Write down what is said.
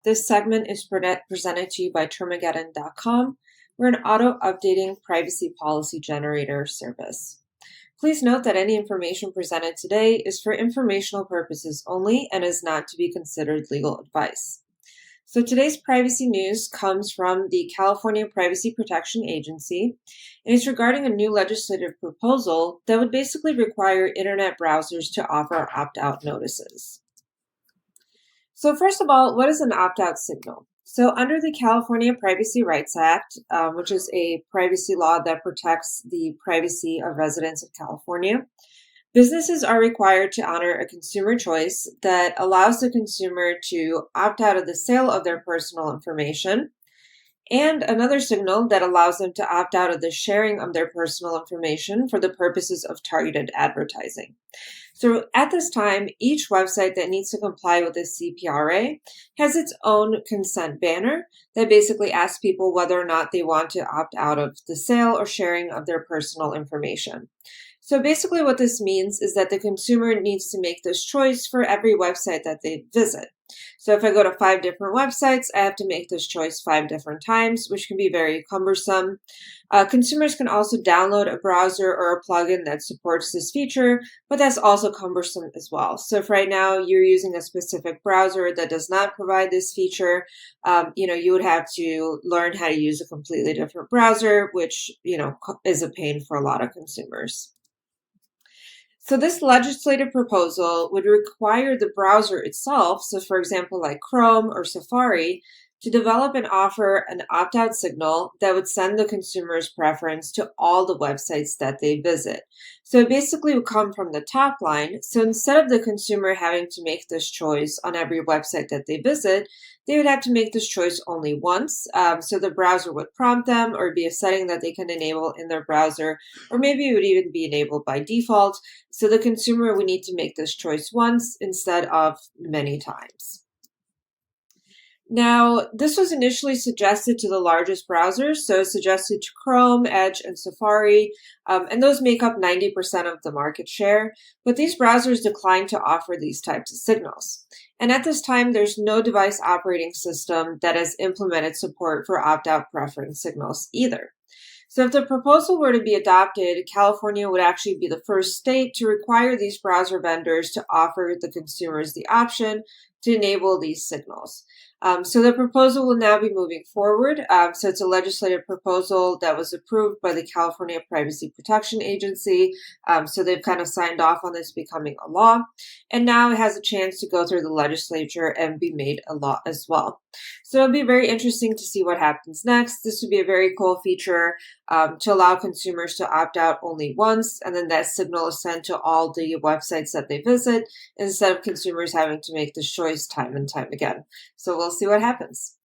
This segment is presented to you by Termageddon.com. We're an auto-updating privacy policy generator service. Please note that any information presented today is for informational purposes only and is not to be considered legal advice. So today's privacy news comes from the California Privacy Protection Agency, and it's regarding a new legislative proposal that would basically require internet browsers to offer opt-out notices. So first of all, what is an opt-out signal? So under the California Privacy Rights Act, which is a privacy law that protects the privacy of residents of California, businesses are required to honor a consumer choice that allows the consumer to opt out of the sale of their personal information, and another signal that allows them to opt out of the sharing of their personal information for the purposes of targeted advertising. So at this time, each website that needs to comply with the CPRA has its own consent banner that basically asks people whether or not they want to opt out of the sale or sharing of their personal information. So basically what this means is that the consumer needs to make this choice for every website that they visit. So if I go to 5 different websites, I have to make this choice 5 different times, which can be very cumbersome. Consumers can also download a browser or a plugin that supports this feature, but that's also cumbersome as well. So if right now you're using a specific browser that does not provide this feature, you would have to learn how to use a completely different browser, which, is a pain for a lot of consumers. So this legislative proposal would require the browser itself, so for example, like Chrome or Safari, to develop and offer an opt-out signal that would send the consumer's preference to all the websites that they visit. So it basically would come from the top line. So instead of the consumer having to make this choice on every website that they visit, they would have to make this choice only once. So the browser would prompt them or be a setting that they can enable in their browser, or maybe it would even be enabled by default. So the consumer would need to make this choice once instead of many times. Now, this was initially suggested to the largest browsers, so suggested to Chrome, Edge, and Safari, and those make up 90% of the market share, but these browsers declined to offer these types of signals. And at this time, there's no device operating system that has implemented support for opt-out preference signals either. So if the proposal were to be adopted, California would actually be the first state to require these browser vendors to offer the consumers the option to enable these signals. So the proposal will now be moving forward. So it's a legislative proposal that was approved by the California Privacy Protection Agency. So they've kind of signed off on this becoming a law. And now it has a chance to go through the legislature and be made a law as well. So it'll be very interesting to see what happens next. This would be a very cool feature to allow consumers to opt out only once, and then that signal is sent to all the websites that they visit instead of consumers having to make this choice time and time again. So we'll see what happens.